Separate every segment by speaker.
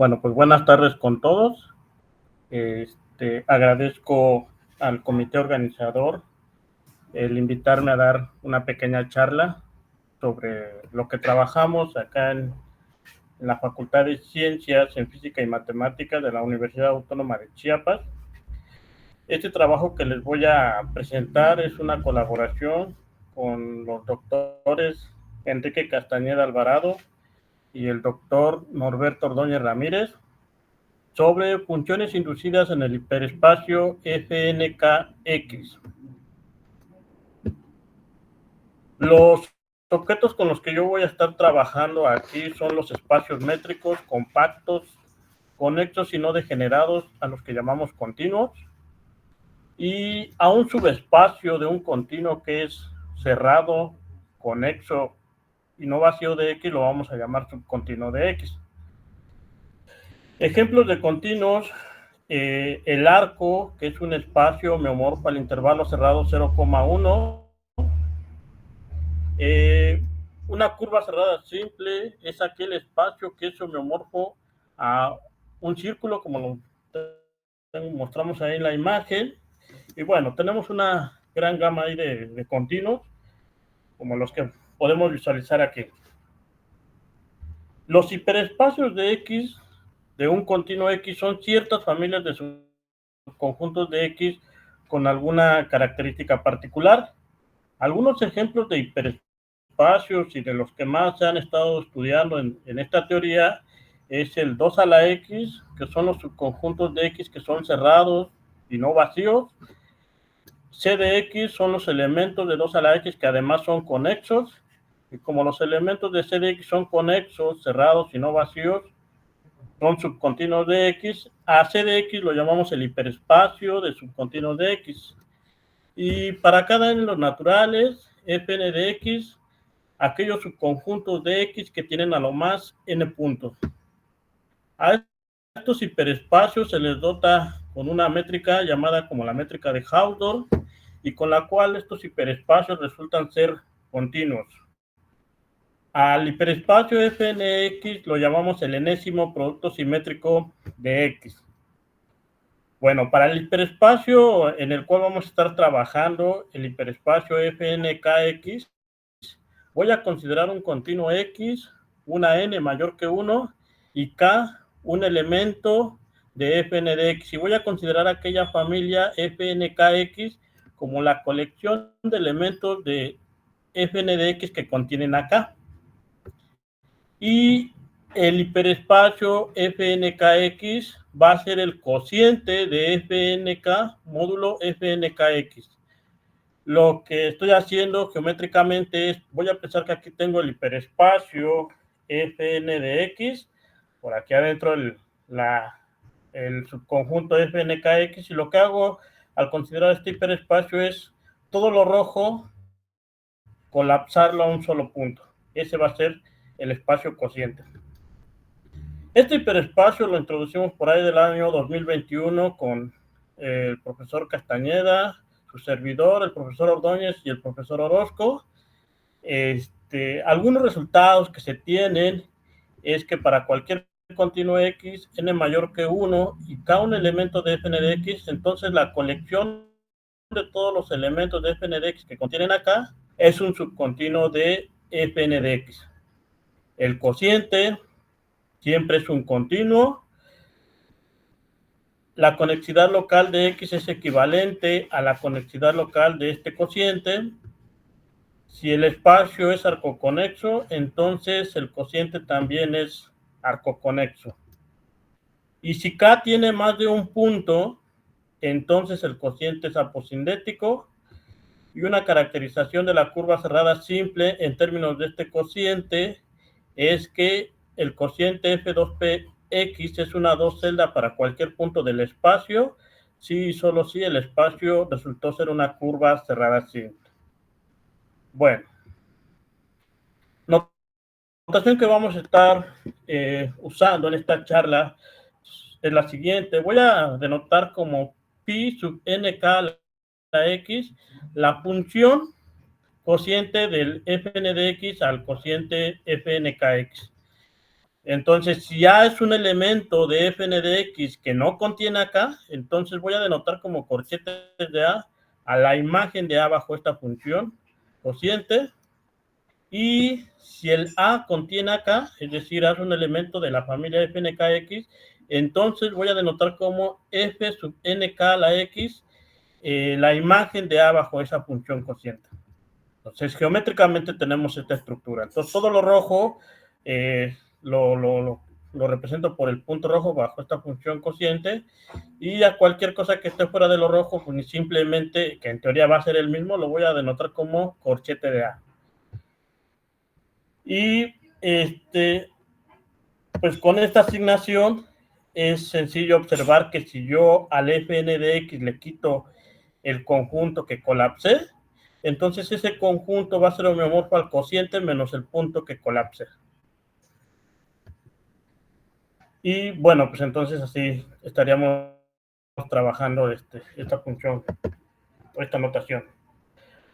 Speaker 1: Bueno, pues buenas tardes con todos. Agradezco al comité organizador el invitarme a dar una pequeña charla sobre lo que trabajamos acá en la Facultad de Ciencias en Física y Matemáticas de la Universidad Autónoma de Chiapas. Este trabajo que les voy a presentar es una colaboración con los doctores Enrique Castañeda Alvarado y el doctor Norberto Ordóñez Ramírez, sobre funciones inducidas en el hiperespacio FNKX. Los objetos con los que yo voy a estar trabajando aquí son los espacios métricos compactos, conexos y no degenerados, a los que llamamos continuos, y a un subespacio de un continuo que es cerrado, conexo y no vacío de X, lo vamos a llamar subcontinuo de X. Ejemplos de continuos: el arco, que es un espacio homeomorfo al intervalo cerrado 0,1. Una curva cerrada simple es aquel espacio que es homeomorfo a un círculo, como lo mostramos ahí en la imagen. Y bueno, tenemos una gran gama ahí de continuos, como los que podemos visualizar aquí. Los hiperespacios de X, de un continuo X, son ciertas familias de subconjuntos de X con alguna característica particular. Algunos ejemplos de hiperespacios y de los que más se han estado estudiando en esta teoría es el 2 a la X, que son los subconjuntos de X que son cerrados y no vacíos. C de X son los elementos de 2 a la X que además son conexos. Y como los elementos de C de X son conexos, cerrados y no vacíos, son subcontinuos de X. A C de X lo llamamos el hiperespacio de subcontinuos de X. Y para cada n de los naturales, Fn de X, aquellos subconjuntos de X que tienen a lo más n puntos. A estos hiperespacios se les dota con una métrica llamada como la métrica de Hausdorff, y con la cual estos hiperespacios resultan ser continuos. Al hiperespacio Fnx lo llamamos el enésimo producto simétrico de X. Bueno, para el hiperespacio en el cual vamos a estar trabajando, el hiperespacio Fnkx, voy a considerar un continuo X, una n mayor que 1, y K, un elemento de Fn de X. Y voy a considerar aquella familia Fnkx como la colección de elementos de Fn de X que contienen acá. Y el hiperespacio Fnkx va a ser el cociente de Fnk módulo Fnkx. Lo que estoy haciendo geométricamente es, voy a pensar que aquí tengo el hiperespacio Fn de X, por aquí adentro el subconjunto Fnkx, y lo que hago al considerar este hiperespacio es todo lo rojo colapsarlo a un solo punto. Ese va a ser el espacio cociente. Este hiperespacio lo introducimos por ahí del año 2021 con el profesor Castañeda, su servidor, el profesor Ordóñez y el profesor Orozco. Algunos resultados que se tienen es que para cualquier continuo X, n mayor que 1 y K un elemento de Fn de X, entonces la colección de todos los elementos de Fn de X que contienen acá es un subcontinuo de Fn de X. El cociente siempre es un continuo. La conexidad local de X es equivalente a la conexidad local de este cociente. Si el espacio es arcoconexo, entonces el cociente también es arcoconexo. Y si K tiene más de un punto, entonces el cociente es aposindético. Y una caracterización de la curva cerrada simple en términos de este cociente es que el cociente F2px es una dos-celda para cualquier punto del espacio, si y solo si el espacio resultó ser una curva cerrada simple. Bueno, notación que vamos a estar usando en esta charla es la siguiente. Voy a denotar como pi sub nk a la x la función cociente del Fn de X al cociente Fnkx. Entonces, si A es un elemento de fn de x que no contiene acá, entonces voy a denotar como corchetes de a la imagen de A bajo esta función cociente. Y si el A contiene acá, es decir, A es un elemento de la familia fnkx, entonces voy a denotar como f sub nk a la x, la imagen de A bajo esa función cociente. Entonces, geométricamente tenemos esta estructura. Entonces, todo lo rojo lo represento por el punto rojo bajo esta función cociente, y a cualquier cosa que esté fuera de lo rojo, pues simplemente, que en teoría va a ser el mismo, lo voy a denotar como corchete de A. Y pues con esta asignación es sencillo observar que si yo al fn de x le quito el conjunto que colapsé, entonces ese conjunto va a ser homeomorfo al cociente menos el punto que colapse. Y bueno, pues entonces así estaríamos trabajando esta función, esta notación.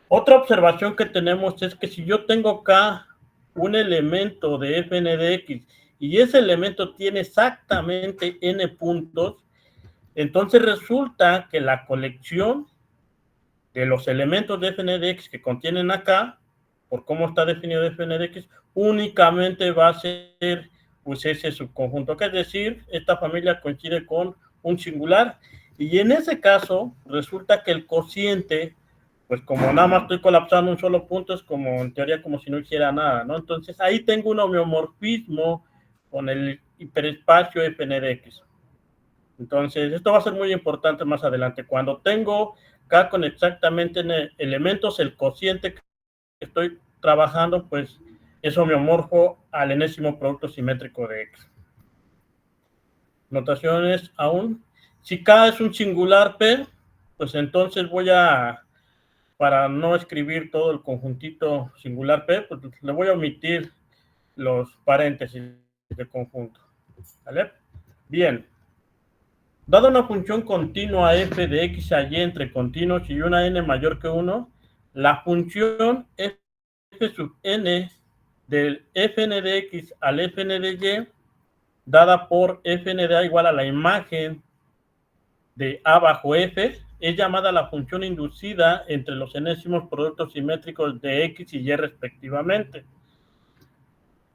Speaker 1: Otra observación que tenemos es que si yo tengo acá un elemento de fn de x y ese elemento tiene exactamente n puntos, entonces resulta que la colección de los elementos de fn de x que contienen acá, por cómo está definido fn de x, únicamente va a ser pues ese subconjunto, que es decir, esta familia coincide con un singular, y en ese caso resulta que el cociente, pues como nada más estoy colapsando un solo punto, es como en teoría como si no hiciera nada, ¿no? Entonces ahí tengo un homeomorfismo con el hiperespacio fn de x. Entonces, esto va a ser muy importante más adelante. Cuando tengo acá con exactamente elementos, el cociente que estoy trabajando, pues es homeomorfo al enésimo producto simétrico de x. Notaciones aún. Si K es un singular P, pues entonces voy a, para no escribir todo el conjuntito singular P, pues le voy a omitir los paréntesis de conjunto. ¿Vale? Bien. Dada una función continua f de x a y entre continuos y una n mayor que 1, la función f sub n del fn de x al fn de y, dada por fn de a igual a la imagen de a bajo f, es llamada la función inducida entre los enésimos productos simétricos de x y y respectivamente.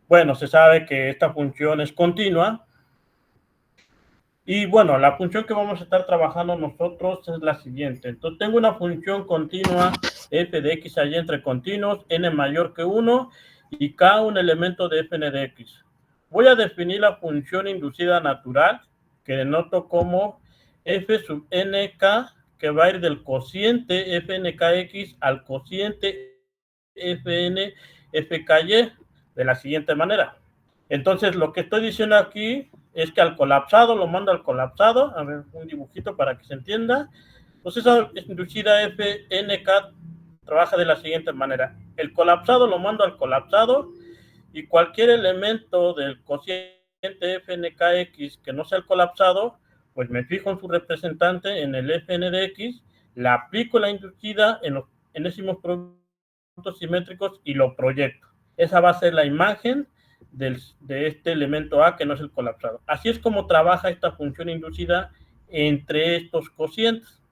Speaker 1: Bueno, se sabe que esta función es continua. Y bueno, la función que vamos a estar trabajando nosotros es la siguiente. Entonces tengo una función continua f de x a y entre continuos, n mayor que 1 y k un elemento de fn de x. Voy a definir la función inducida natural, que denoto como f sub nk, que va a ir del cociente fnkx al cociente fn fky, de la siguiente manera. Entonces, lo que estoy diciendo aquí es que al colapsado lo mando al colapsado. A ver, un dibujito para que se entienda. Pues esa inducida FNK trabaja de la siguiente manera. El colapsado lo mando al colapsado y cualquier elemento del cociente FNKX que no sea el colapsado, pues me fijo en su representante en el FN de X, le aplico la inducida en los enésimos productos simétricos y lo proyecto. Esa va a ser la imagen de este elemento A que no es el colapsado. Así es como trabaja esta función inducida entre estos cocientes.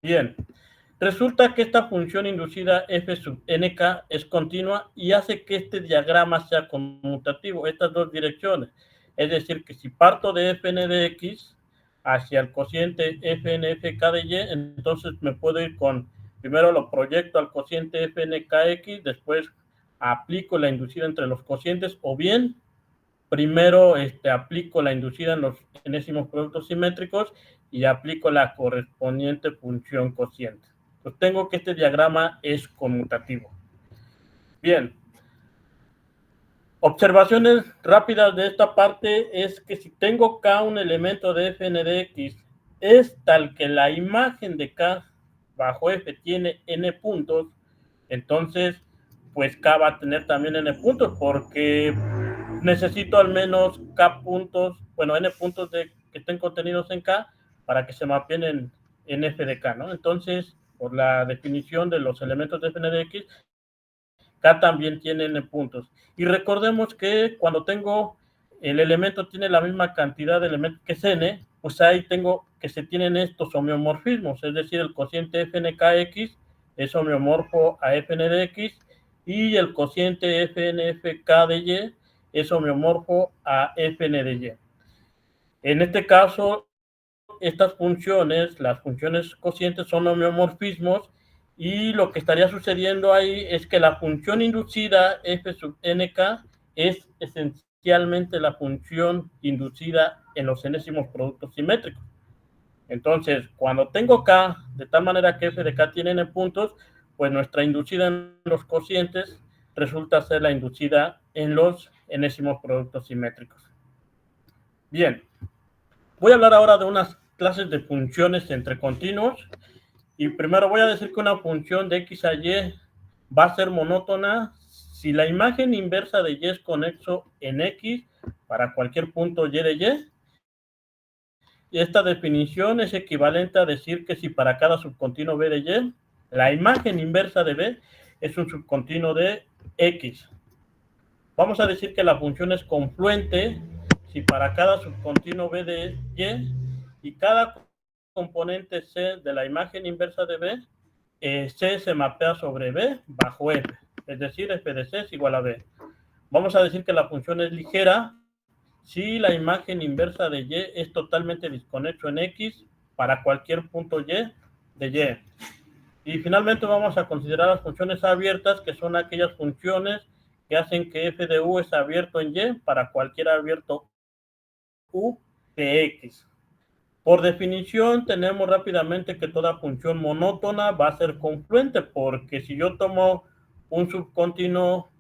Speaker 1: Bien, resulta que esta función inducida f sub nk es continua y hace que este diagrama sea conmutativo, estas dos direcciones. Es decir, que si parto de fn de x hacia el cociente fnfk de y, entonces me puedo ir con, primero lo proyecto al cociente fnkx, después aplico la inducida entre los cocientes, o bien primero aplico la inducida en los enésimos productos simétricos y aplico la correspondiente función cociente. Pues tengo que este diagrama es conmutativo. Bien. Observaciones rápidas de esta parte es que si tengo K un elemento de fn de x es tal que la imagen de K bajo f tiene n puntos, entonces pues K va a tener también n puntos porque necesito al menos K puntos, bueno, n puntos que estén contenidos en K para que se mapeen en f de K, ¿no? Entonces, por la definición de los elementos de fn de x, K también tiene n puntos. Y recordemos que cuando tengo el elemento tiene la misma cantidad de elementos que es n, pues ahí tengo que se tienen estos homeomorfismos, es decir, el cociente fnkx es homeomorfo a fn de x y el cociente fnfk de y es homeomorfo a fn de y. En este caso, estas funciones, las funciones cocientes son homeomorfismos y lo que estaría sucediendo ahí es que la función inducida f sub nk es esencialmente la función inducida en los enésimos productos simétricos. Entonces, cuando tengo k de tal manera que f de k tiene n puntos, pues nuestra inducida en los cocientes resulta ser la inducida en los enésimos productos simétricos. Bien, voy a hablar ahora de unas clases de funciones entre continuos. Y primero voy a decir que una función de x a y va a ser monótona si la imagen inversa de y es conexo en x para cualquier punto y de y. Y esta definición es equivalente a decir que si para cada subcontinuo b de y, la imagen inversa de b es un subcontinuo de x. Vamos a decir que la función es confluente si para cada subcontinuo b de y cada componente c de la imagen inversa de b, c se mapea sobre b bajo f, es decir, f de c es igual a b. Vamos a decir que la función es ligera si la imagen inversa de y es totalmente desconexo en x para cualquier punto y de y. Y finalmente vamos a considerar las funciones abiertas, que son aquellas funciones que hacen que f de u es abierto en y para cualquier abierto u de x. Por definición, tenemos rápidamente que toda función monótona va a ser confluente, porque si yo tomo un subcontinuo,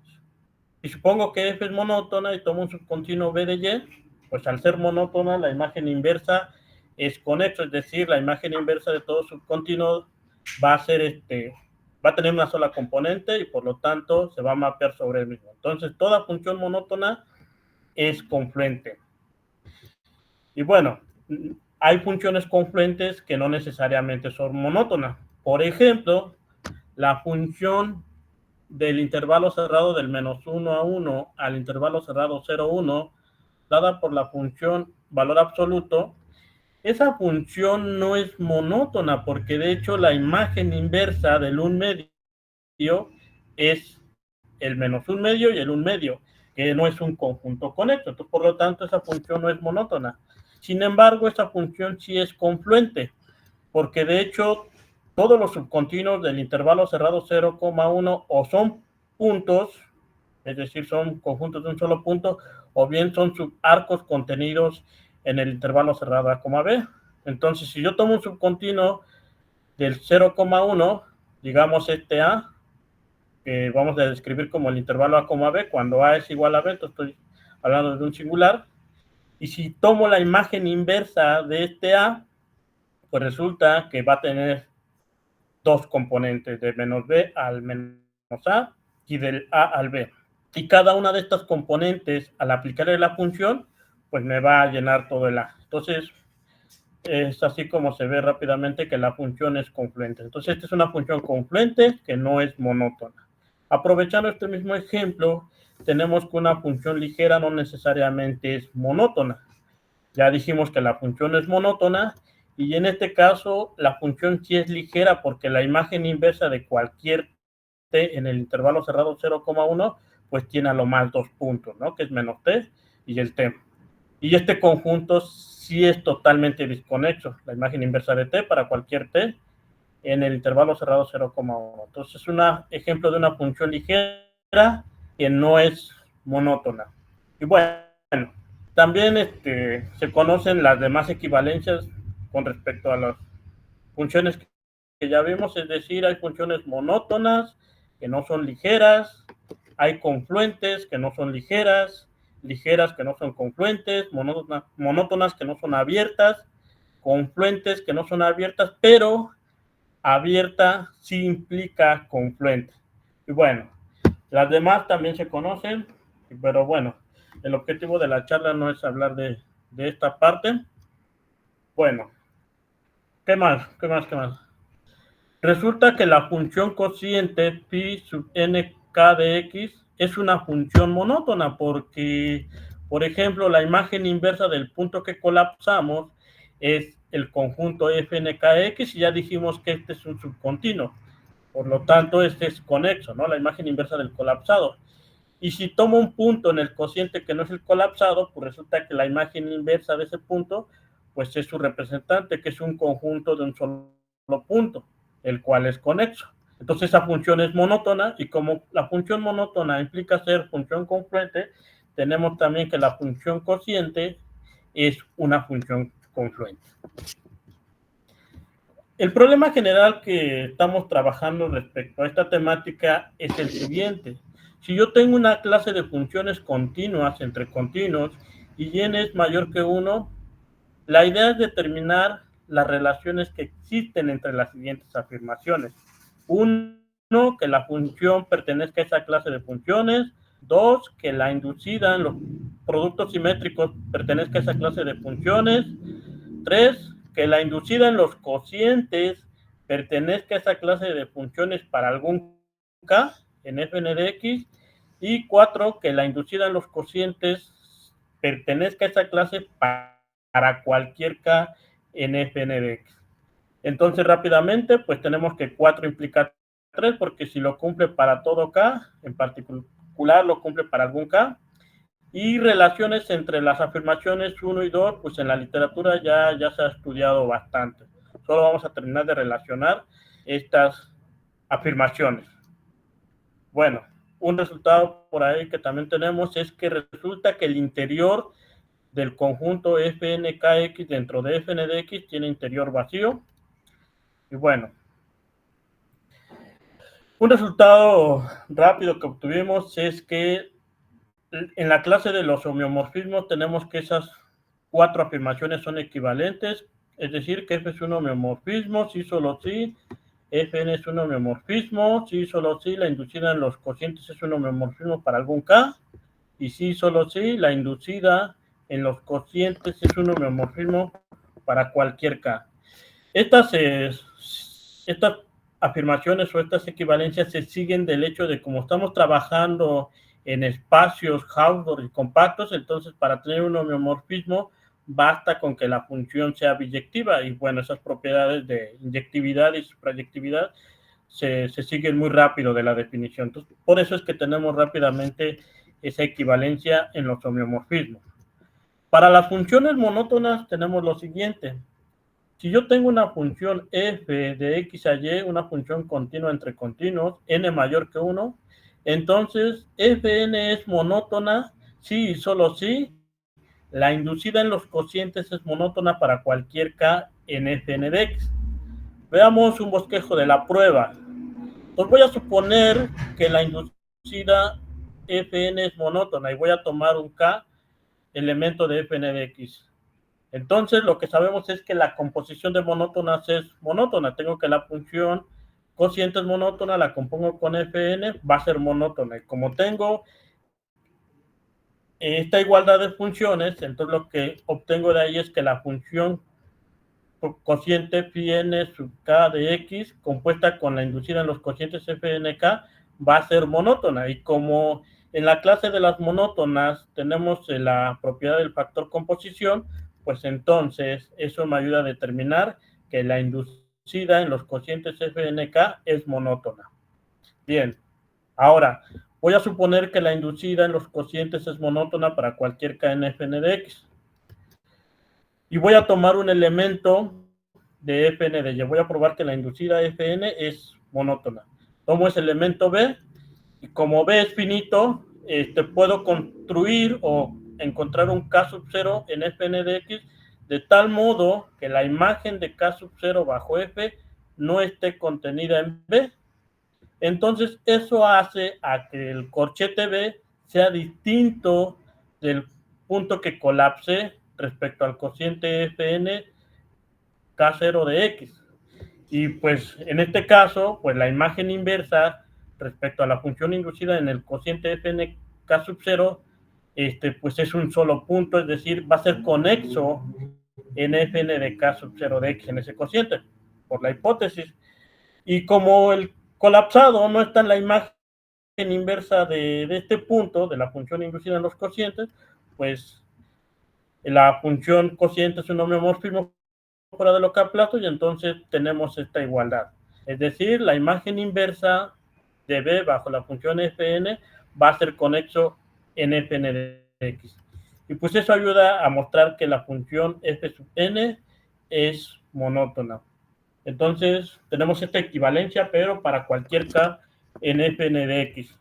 Speaker 1: y supongo que f es monótona y tomo un subcontinuo b de y, pues al ser monótona la imagen inversa es conexo, es decir, la imagen inversa de todo subcontinuo va a ser va a tener una sola componente y por lo tanto se va a mapear sobre el mismo. Entonces, toda función monótona es confluente. Y bueno, hay funciones confluentes que no necesariamente son monótonas. Por ejemplo, la función del intervalo cerrado del menos 1 a 1 al intervalo cerrado 0 a 1, dada por la función valor absoluto, esa función no es monótona porque de hecho la imagen inversa del 1 medio es el menos 1 medio y el 1 medio, que no es un conjunto conexo. Entonces, por lo tanto, esa función no es monótona. Sin embargo, esa función sí es confluente, porque de hecho todos los subcontinuos del intervalo cerrado 0,1 o son puntos, es decir, son conjuntos de un solo punto, o bien son subarcos contenidos en el intervalo cerrado a, b. Entonces, si yo tomo un subcontinuo del 0,1, digamos este a, que vamos a describir como el intervalo a, b, cuando a es igual a b, entonces estoy hablando de un singular, y si tomo la imagen inversa de este a, pues resulta que va a tener dos componentes, de menos b al menos a y del a al b. Y cada una de estas componentes, al aplicarle la función, pues me va a llenar todo el a. Entonces, es así como se ve rápidamente que la función es confluente. Entonces, esta es una función confluente que no es monótona. Aprovechando este mismo ejemplo, tenemos que una función ligera no necesariamente es monótona. Ya dijimos que la función es monótona y en este caso la función sí es ligera porque la imagen inversa de cualquier t en el intervalo cerrado 0,1 pues tiene a lo más dos puntos, ¿no? Que es menos t y el t. Y este conjunto sí es totalmente desconexo, la imagen inversa de t para cualquier t en el intervalo cerrado 0,1. Entonces es un ejemplo de una función ligera que no es monótona. Y bueno, también se conocen las demás equivalencias con respecto a las funciones que ya vimos, es decir, hay funciones monótonas que no son ligeras, hay confluentes que no son ligeras, ligeras que no son confluentes, monótonas que no son abiertas, confluentes que no son abiertas, pero abierta sí implica confluente. Y bueno, las demás también se conocen, pero bueno, el objetivo de la charla no es hablar de esta parte. Bueno, ¿qué más? Resulta que la función cociente phi sub n k de x es una función monótona porque, por ejemplo, la imagen inversa del punto que colapsamos es el conjunto fnkx y ya dijimos que este es un subcontinuo. Por lo tanto, este es conexo, ¿no? La imagen inversa del colapsado. Y si tomo un punto en el cociente que no es el colapsado, pues resulta que la imagen inversa de ese punto, pues es su representante, que es un conjunto de un solo punto, el cual es conexo. Entonces esa función es monótona y como la función monótona implica ser función confluente, tenemos también que la función cociente es una función confluente. El problema general que estamos trabajando respecto a esta temática es el siguiente. Si yo tengo una clase de funciones continuas entre continuos y n es mayor que 1, la idea es determinar las relaciones que existen entre las siguientes afirmaciones. 1, que la función pertenezca a esa clase de funciones. 2, que la inducida en los productos simétricos pertenezca a esa clase de funciones. 3, que la inducida en los cocientes pertenezca a esa clase de funciones para algún k en fn de x. Y 4, que la inducida en los cocientes pertenezca a esa clase para cualquier k en fn de x. Entonces, rápidamente, pues tenemos que 4 implica 3, porque si lo cumple para todo k, en particular lo cumple para algún k. Y relaciones entre las afirmaciones 1 y 2, pues en la literatura ya se ha estudiado bastante. Solo vamos a terminar de relacionar estas afirmaciones. Bueno, un resultado por ahí que también tenemos es que resulta que el interior del conjunto fnkx dentro de fn de x tiene interior vacío. Y bueno, un resultado rápido que obtuvimos es que en la clase de los homeomorfismos tenemos que esas 4 afirmaciones son equivalentes, es decir, que f es un homeomorfismo, sí, solo sí, fn es un homeomorfismo, sí, solo sí, la inducida en los cocientes es un homeomorfismo para algún k, y sí, solo sí, la inducida en los cocientes es un homeomorfismo para cualquier k. Estas afirmaciones o estas equivalencias se siguen del hecho de como estamos trabajando en espacios Hausdorff y compactos, entonces para tener un homeomorfismo basta con que la función sea biyectiva y bueno, esas propiedades de inyectividad y suprayectividad se siguen muy rápido de la definición. Entonces, por eso es que tenemos rápidamente esa equivalencia en los homeomorfismos. Para las funciones monótonas tenemos lo siguiente. Si yo tengo una función f de x a y, una función continua entre continuos, n mayor que 1, entonces fn es monótona si y solo si la inducida en los cocientes es monótona para cualquier k en fn de x. Veamos un bosquejo de la prueba. Pues voy a suponer que la inducida fn es monótona y voy a tomar un k elemento de fn de x. Entonces, lo que sabemos es que la composición de monótonas es monótona. Tengo que la función cociente es monótona, la compongo con fn, va a ser monótona. Y como tengo esta igualdad de funciones, entonces lo que obtengo de ahí es que la función cociente phi n sub k de x, compuesta con la inducida en los cocientes fnk, va a ser monótona. Y como en la clase de las monótonas tenemos la propiedad del factor composición, pues entonces eso me ayuda a determinar que la inducida en los cocientes fnk es monótona. Bien, ahora voy a suponer que la inducida en los cocientes es monótona para cualquier k en fn de x. Y voy a tomar un elemento de fn de y. Voy a probar que la inducida fn es monótona. Tomo ese elemento b y como b es finito, puedo construir o encontrar un k sub 0 en fn de x de tal modo que la imagen de k sub 0 bajo f no esté contenida en b. Entonces eso hace a que el corchete b sea distinto del punto que colapse respecto al cociente fn k0 de x. Y pues en este caso, pues la imagen inversa respecto a la función inducida en el cociente fn k sub 0, pues es un solo punto, es decir, va a ser conexo en fn de k sub 0 de x en ese cociente, por la hipótesis. Y como el colapsado no está en la imagen inversa de este punto, de la función inducida en los cocientes, pues la función cociente es un homeomorfismo fuera de Laplace y entonces tenemos esta igualdad. Es decir, la imagen inversa de B bajo la función Fn va a ser conexo en Fn de X. Y pues eso ayuda a mostrar que la función f sub n es monótona. Entonces tenemos esta equivalencia, pero para cualquier k en Fn de X.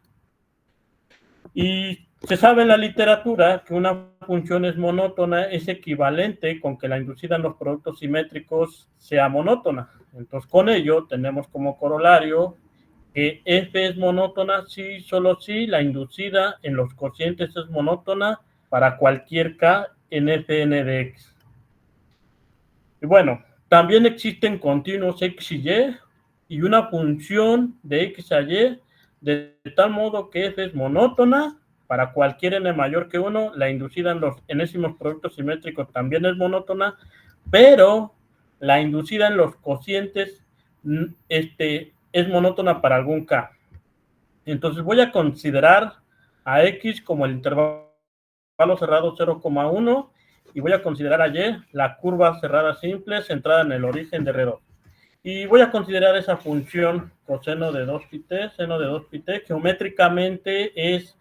Speaker 1: Y se sabe en la literatura que una función es monótona es equivalente con que la inducida en los productos simétricos sea monótona. Entonces, con ello tenemos como corolario que f es monótona si, solo si la inducida en los cocientes es monótona para cualquier k en Fn de X. Y bueno, también existen continuos x y una función de x a y de tal modo que f es monótona para cualquier n mayor que 1, la inducida en los enésimos productos simétricos también es monótona, pero la inducida en los cocientes es monótona para algún k. Entonces voy a considerar a x como el intervalo cerrado 0,1 y voy a considerar a y la curva cerrada simple centrada en el origen de R2. Y voy a considerar esa función coseno de 2πt, seno de 2πt, geométricamente es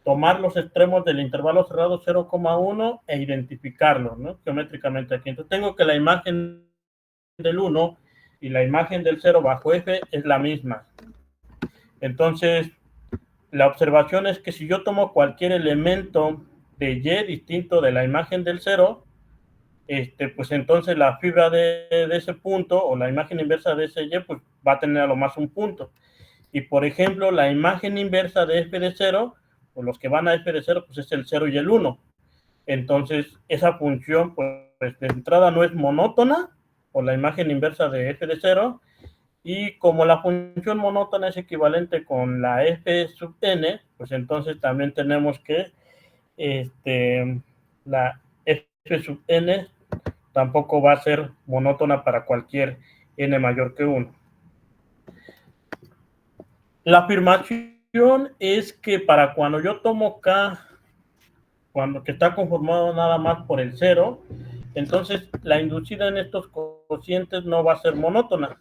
Speaker 1: tomar los extremos del intervalo cerrado 0,1 e identificarlos, ¿no? Geométricamente aquí. Entonces tengo que la imagen del 1 y la imagen del 0 bajo f es la misma. Entonces, la observación es que si yo tomo cualquier elemento de y distinto de la imagen del 0, pues entonces la fibra de ese punto o la imagen inversa de ese y pues va a tener a lo más un punto. Y por ejemplo, la imagen inversa de f de 0, o los que van a f de 0, pues es el 0 y el 1. Entonces, esa función, pues de entrada no es monótona, por la imagen inversa de f de 0, y como la función monótona es equivalente con la f sub n, pues entonces también tenemos que la f sub n tampoco va a ser monótona para cualquier n mayor que 1. La afirmación es que para cuando yo tomo k, cuando que está conformado nada más por el 0, entonces la inducida en estos cocientes no va a ser monótona.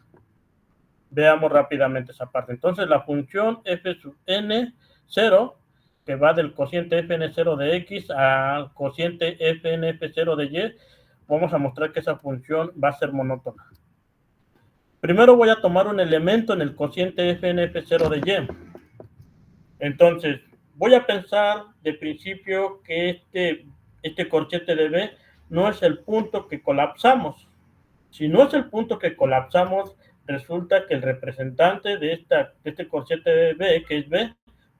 Speaker 1: Veamos rápidamente esa parte. Entonces la función f sub n 0, que va del cociente fn0 de x al cociente fnf0 de y, vamos a mostrar que esa función va a ser monótona. Primero voy a tomar un elemento en el cociente fnf0 de y. Entonces, voy a pensar de principio que este cociente de b no es el punto que colapsamos. Si no es el punto que colapsamos, resulta que el representante de este cociente de b, que es b,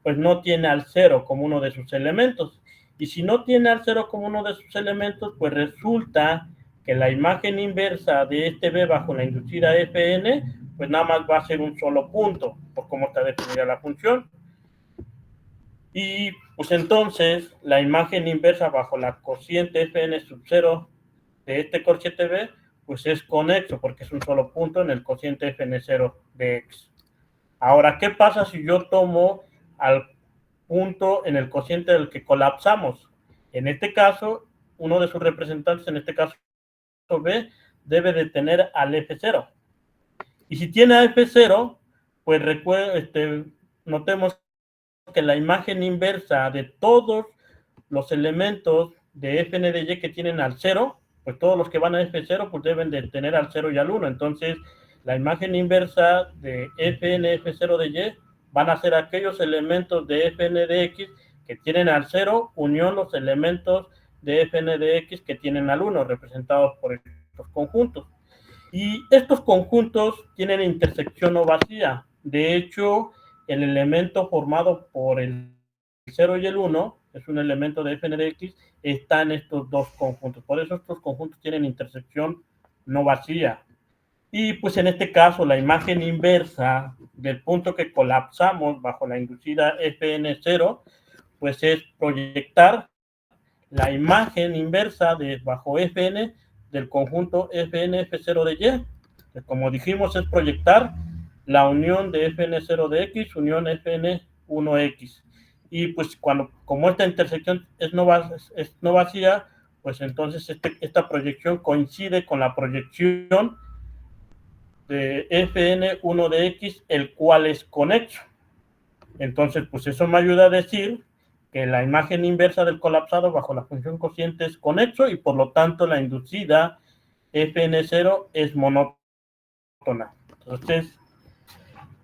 Speaker 1: pues no tiene al 0 como uno de sus elementos. Y si no tiene al 0 como uno de sus elementos, pues resulta que la imagen inversa de este b bajo la inducida fn, pues nada más va a ser un solo punto, por cómo está definida la función. Y pues entonces la imagen inversa bajo la cociente fn sub 0 de este cociente b, pues es conexo porque es un solo punto en el cociente fn0 de x. Ahora, ¿qué pasa si yo tomo al punto en el cociente del que colapsamos? En este caso, uno de sus representantes, en este caso b, debe de tener al f0. Y si tiene a f0, pues notemos que la imagen inversa de todos los elementos de fn de y que tienen al 0, pues todos los que van a f0 pues deben de tener al 0 y al 1. Entonces, la imagen inversa de fn f0 de y van a ser aquellos elementos de fn de x que tienen al 0 unión los elementos de fn de x que tienen al 1, representados por estos conjuntos. Y estos conjuntos tienen intersección no vacía. De hecho, el elemento formado por el 0 y el 1, es un elemento de fn de x, está en estos dos conjuntos. Por eso estos conjuntos tienen intersección no vacía. Y pues en este caso la imagen inversa del punto que colapsamos bajo la inducida fn0, pues es proyectar la imagen inversa de bajo fn del conjunto fnf0 de y. Como dijimos, es proyectar la unión de fn0 de x unión fn 1x. Y pues como esta intersección es no vacía, pues entonces esta proyección coincide con la proyección de Fn1 de x, el cual es conexo. Entonces, pues eso me ayuda a decir que la imagen inversa del colapsado bajo la función cociente es conexo y por lo tanto la inducida Fn0 es monótona. Entonces,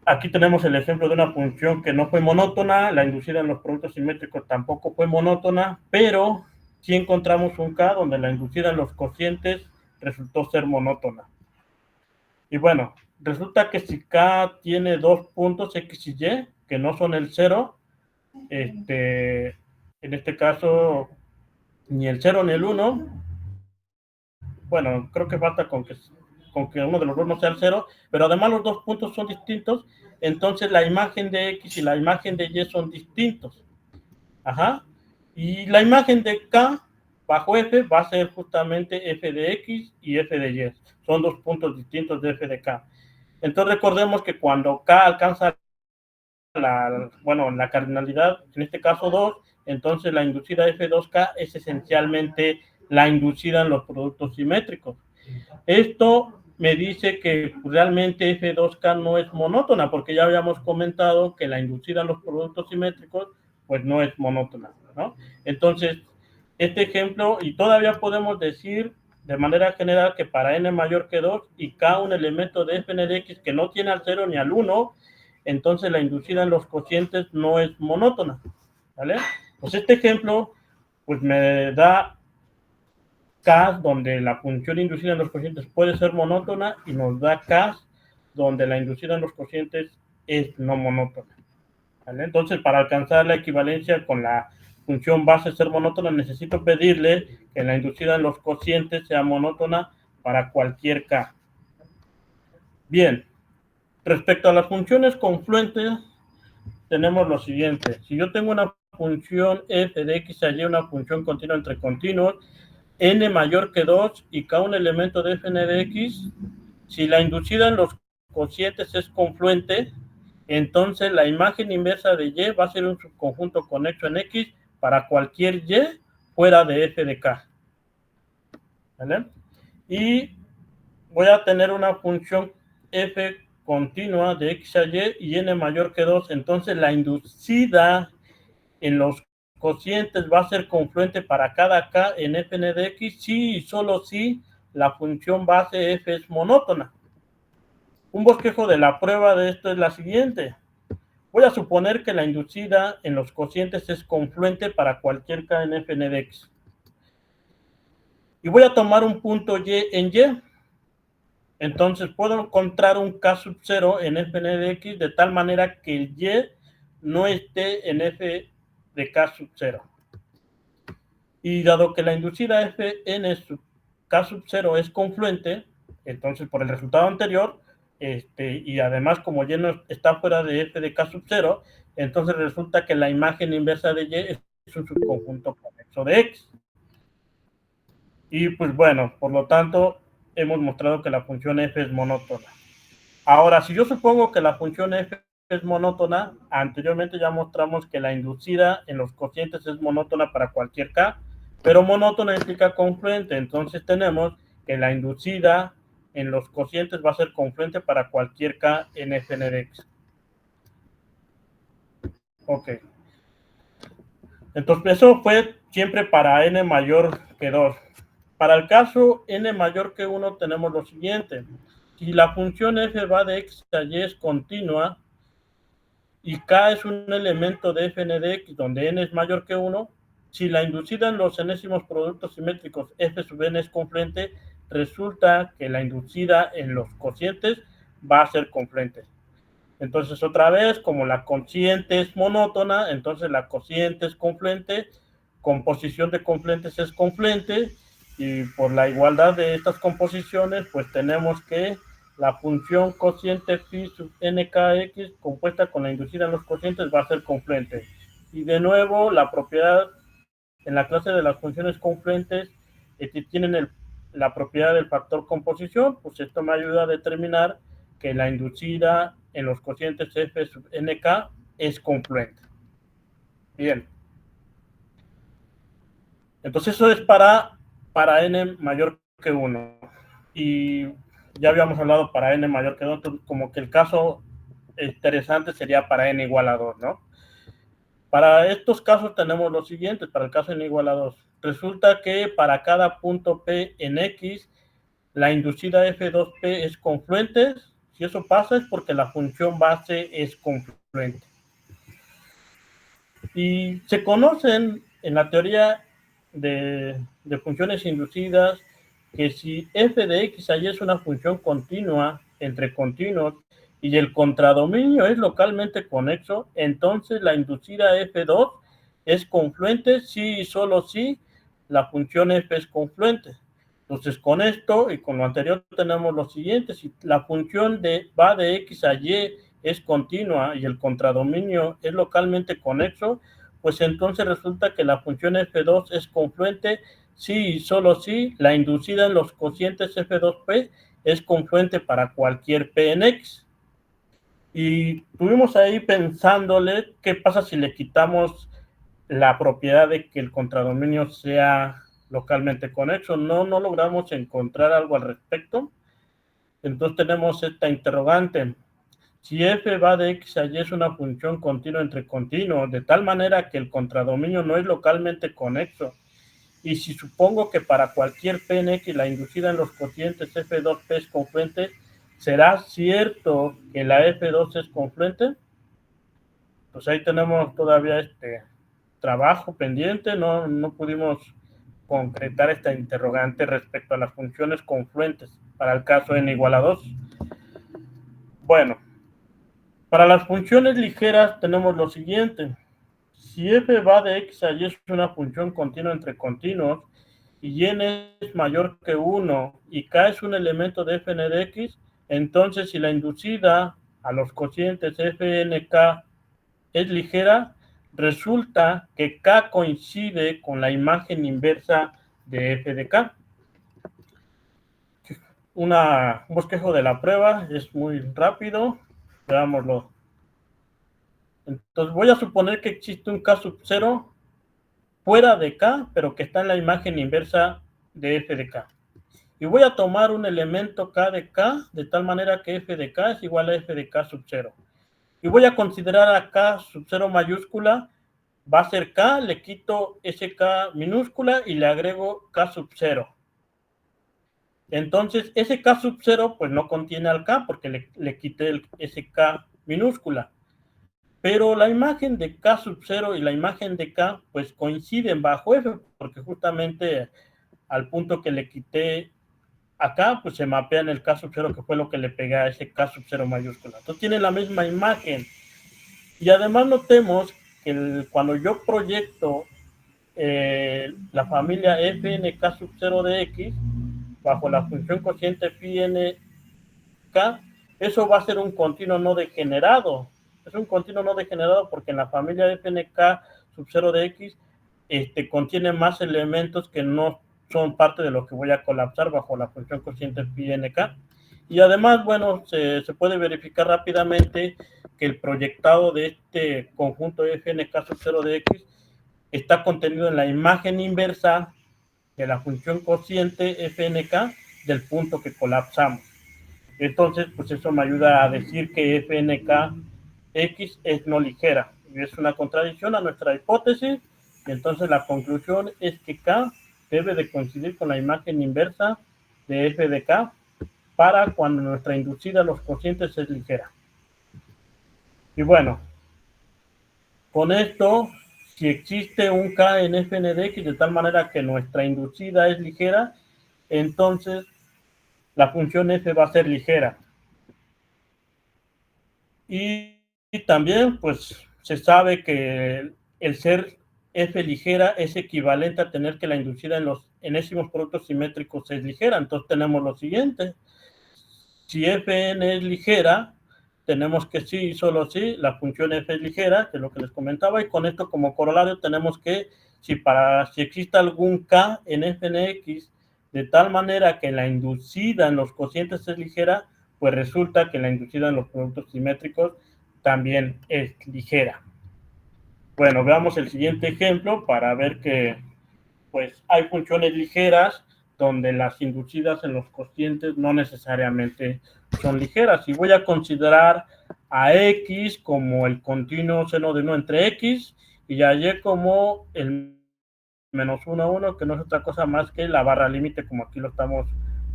Speaker 1: aquí tenemos el ejemplo de una función que no fue monótona, la inducida en los productos simétricos tampoco fue monótona, pero sí encontramos un K donde la inducida en los cocientes resultó ser monótona. Y bueno, resulta que si K tiene dos puntos X y Y, que no son el cero, en este caso, ni el 0 ni el 1, bueno, creo que falta con que uno de los dos no sea el 0, pero además los dos puntos son distintos, entonces la imagen de X y la imagen de Y son distintos. Ajá. Y la imagen de K bajo F va a ser justamente F de X y F de Y. Son dos puntos distintos de F de K. Entonces recordemos que cuando K alcanza la cardinalidad, en este caso 2, entonces la inducida F2K es esencialmente la inducida en los productos simétricos. Esto me dice que realmente F2K no es monótona, porque ya habíamos comentado que la inducida en los productos simétricos pues no es monótona, ¿no? Entonces, este ejemplo, y todavía podemos decir de manera general que para n mayor que 2 y K un elemento de Fn de X que no tiene al 0 ni al 1, entonces la inducida en los cocientes no es monótona, ¿vale? Pues este ejemplo pues me da K donde la función inducida en los cocientes puede ser monótona y nos da K donde la inducida en los cocientes es no monótona, ¿vale? Entonces, para alcanzar la equivalencia con la función base ser monótona, necesito pedirle que la inducida en los cocientes sea monótona para cualquier K. Bien, respecto a las funciones confluentes, tenemos lo siguiente. Si yo tengo una función f de x a y, una función continua entre continuos, n mayor que 2 y k un elemento de fn de x, si la inducida en los cocientes es confluente, entonces la imagen inversa de y va a ser un subconjunto conexo en x para cualquier y fuera de f de k. ¿Vale? Y voy a tener una función f continua de x a y y n mayor que 2, entonces la inducida en los cocientes va a ser confluente para cada k en fn de x si y solo si la función base f es monótona. Un bosquejo de la prueba de esto es la siguiente. Voy a suponer que la inducida en los cocientes es confluente para cualquier k en fn de x. Y voy a tomar un punto y en y. Entonces puedo encontrar un k sub 0 en fn de x de tal manera que el y no esté en f de k sub 0. Y dado que la inducida fn sub k sub 0 es confluente, entonces por el resultado anterior, y además como y no está fuera de f de k sub 0, entonces resulta que la imagen inversa de y es un subconjunto conexo de x. Y pues bueno, por lo tanto, hemos mostrado que la función f es monótona. Ahora, si yo supongo que la función f es monótona, anteriormente ya mostramos que la inducida en los cocientes es monótona para cualquier k, pero monótona implica confluente, entonces tenemos que la inducida en los cocientes va a ser confluente para cualquier k en fn de x. Ok. Entonces, eso fue siempre para n mayor que 2. Para el caso n mayor que 1 tenemos lo siguiente. Si la función f va de x a y es continua y k es un elemento de fn de x donde n es mayor que 1, si la inducida en los enésimos productos simétricos f sub n es confluente, resulta que la inducida en los cocientes va a ser confluente. Entonces, otra vez, como la cociente es monótona, entonces la cociente es confluente, composición de confluentes es confluente, y por la igualdad de estas composiciones, pues tenemos que la función cociente phi sub nkx compuesta con la inducida en los cocientes va a ser confluente. Y de nuevo, la propiedad en la clase de las funciones confluentes tienen la propiedad del factor composición, pues esto me ayuda a determinar que la inducida en los cocientes f sub nk es confluente. Bien. Entonces eso es para n mayor que 1. Y ya habíamos hablado para n mayor que 2, como que el caso interesante sería para n igual a 2, ¿no? Para estos casos tenemos los siguientes, para el caso n igual a 2. Resulta que para cada punto P en X, la inducida F2P es confluente. Si eso pasa es porque la función base es confluente. Y se conocen en la teoría de funciones inducidas que si f de x y es una función continua entre continuos y el contradominio es localmente conexo, entonces la inducida f2 es confluente si y solo si la función f es confluente. Entonces con esto y con lo anterior tenemos lo siguiente: si la función va de x a y es continua y el contradominio es localmente conexo, pues entonces resulta que la función f2 es confluente si y solo si la inducida en los cocientes f2p es confluente para cualquier p en x. Y estuvimos ahí pensándole qué pasa si le quitamos la propiedad de que el contradominio sea localmente conexo. No logramos encontrar algo al respecto. Entonces tenemos esta interrogante: si f va de x a y es una función continua entre continuos, de tal manera que el contradominio no es localmente conexo, y si supongo que para cualquier p en x la inducida en los cocientes f2p es confluente, ¿será cierto que la f2 es confluente? Pues ahí tenemos todavía este trabajo pendiente, no pudimos concretar esta interrogante respecto a las funciones confluentes para el caso n igual a 2. Bueno, para las funciones ligeras tenemos lo siguiente: si f va de x a y es una función continua entre continuos y n es mayor que 1 y k es un elemento de fn de x, entonces si la inducida a los cocientes fnk es ligera, resulta que k coincide con la imagen inversa de f de k. Un bosquejo de la prueba es muy rápido, veámoslo. Entonces voy a suponer que existe un k sub 0 fuera de k, pero que está en la imagen inversa de f de k. Y voy a tomar un elemento k de k, de tal manera que f de k es igual a f de k sub 0. Y voy a considerar a k sub 0 mayúscula, va a ser k, le quito ese k minúscula y le agrego k sub 0. Entonces, ese k sub 0 pues no contiene al k porque le quité ese k minúscula. Pero la imagen de k sub 0 y la imagen de k pues coinciden bajo f, porque justamente al punto que le quité acá pues se mapea en el k sub 0, que fue lo que le pegué a ese k sub 0 mayúscula. Entonces tiene la misma imagen. Y además notemos que cuando yo proyecto la familia fnk sub 0 de x bajo la función cociente phi n k, eso va a ser un continuo no degenerado. Es un continuo no degenerado porque en la familia fnk sub 0 de x contiene más elementos que no son parte de lo que voy a colapsar bajo la función cociente phi nk. Y además, bueno, se puede verificar rápidamente que el proyectado de este conjunto fnk sub 0 de x está contenido en la imagen inversa de la función cociente fnk del punto que colapsamos. Entonces, pues eso me ayuda a decir que fnk x es no ligera. Y es una contradicción a nuestra hipótesis. Y entonces la conclusión es que k debe de coincidir con la imagen inversa de f de k para cuando nuestra inducida a los cocientes es ligera. Y bueno, con esto, si existe un k en fn de x de tal manera que nuestra inducida es ligera, entonces la función f va a ser ligera. Y también pues se sabe que el ser f ligera es equivalente a tener que la inducida en los enésimos productos simétricos es ligera. Entonces tenemos lo siguiente: si fn es ligera, tenemos que sí y solo sí la función f es ligera, que es lo que les comentaba, y con esto como corolario tenemos que si existe algún k en fnx de tal manera que la inducida en los cocientes es ligera, pues resulta que la inducida en los productos simétricos también es ligera. Bueno, veamos el siguiente ejemplo para ver que pues hay funciones ligeras donde las inducidas en los cocientes no necesariamente son ligeras. Y voy a considerar a x como el continuo seno de 1 entre x y a y como el menos 1, 1, que no es otra cosa más que la barra límite, como aquí lo estamos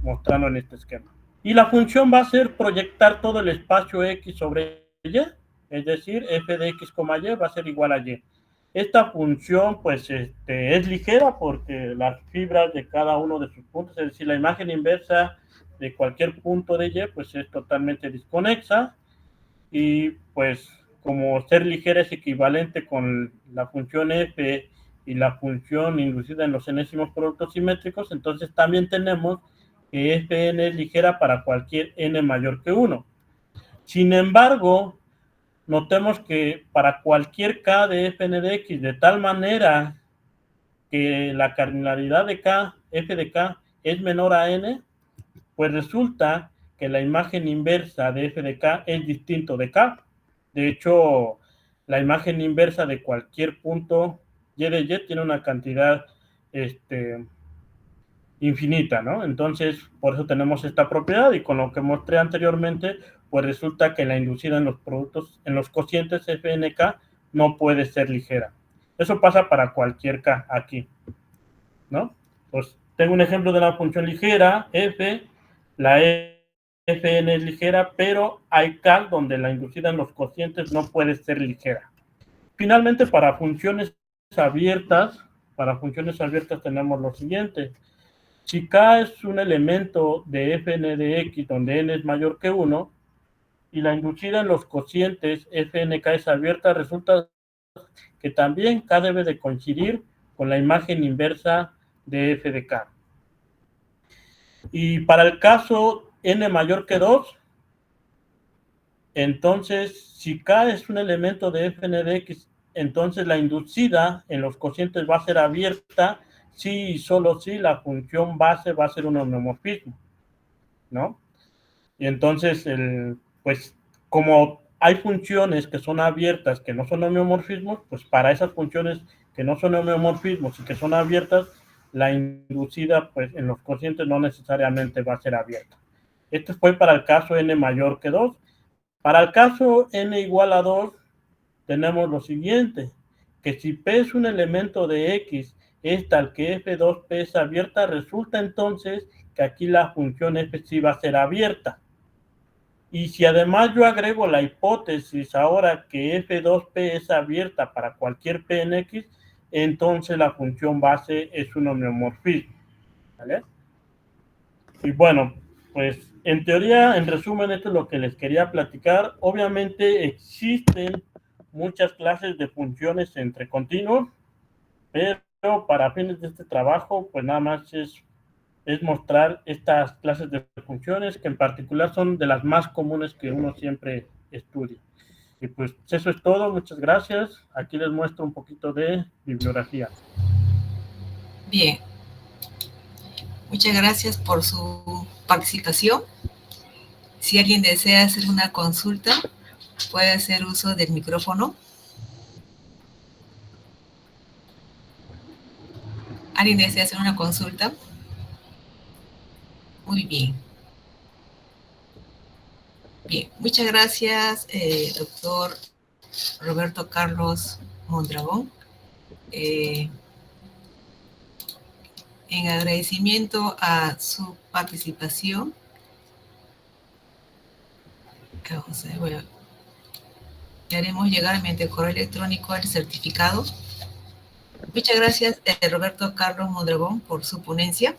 Speaker 1: mostrando en este esquema. Y la función va a ser proyectar todo el espacio x sobre y, es decir, f de x, y va a ser igual a y. Esta función pues es ligera porque las fibras de cada uno de sus puntos, es decir, la imagen inversa de cualquier punto de y pues es totalmente desconexa y pues como ser ligera es equivalente con la función f y la función inducida en los enésimos productos simétricos, entonces también tenemos que fn es ligera para cualquier n mayor que 1. Sin embargo, notemos que para cualquier k de fn de x, de tal manera que la cardinalidad de k, f de k, es menor a n, pues resulta que la imagen inversa de f de k es distinto de k. De hecho, la imagen inversa de cualquier punto y de y tiene una cantidad infinita, ¿no? Entonces, por eso tenemos esta propiedad y con lo que mostré anteriormente, pues resulta que la inducida en los productos, en los cocientes FNK no puede ser ligera. Eso pasa para cualquier K aquí, ¿no? Pues tengo un ejemplo de la función ligera, F, la Fn es ligera, pero hay K donde la inducida en los cocientes no puede ser ligera. Finalmente, para funciones abiertas tenemos lo siguiente. Si K es un elemento de Fn de x donde n es mayor que 1 y la inducida en los cocientes Fnk es abierta, resulta que también K debe de coincidir con la imagen inversa de f de K. Y para el caso n mayor que 2, entonces si K es un elemento de Fn de x, entonces la inducida en los cocientes va a ser abierta si y solo si la función base va a ser un homeomorfismo, ¿no? Y entonces, pues, como hay funciones que son abiertas, que no son homeomorfismos, pues para esas funciones que no son homeomorfismos y que son abiertas, la inducida, pues, en los cocientes no necesariamente va a ser abierta. Esto fue para el caso n mayor que 2. Para el caso n igual a 2, tenemos lo siguiente, que si P es un elemento de X es tal que F2P es abierta, resulta entonces que aquí la función F sí va a ser abierta. Y si además yo agrego la hipótesis ahora que F2P es abierta para cualquier P en X, entonces la función base es un homeomorfismo, ¿vale? Y bueno, pues en teoría, en resumen, esto es lo que les quería platicar. Obviamente existen muchas clases de funciones entre continuos, pero para fines de este trabajo, pues nada más es mostrar estas clases de funciones que en particular son de las más comunes que uno siempre estudia. Y pues eso es todo, muchas gracias. Aquí les muestro un poquito de bibliografía.
Speaker 2: Bien, muchas gracias por su participación. Si alguien desea hacer una consulta, puede hacer uso del micrófono. ¿Alguien desea hacer una consulta? Muy bien. Bien, muchas gracias, doctor Roberto Carlos Mondragón. En agradecimiento a su participación, vamos a ver, bueno, le haremos llegar mediante correo electrónico el certificado. Muchas gracias, Roberto Carlos Mondragón, por su ponencia.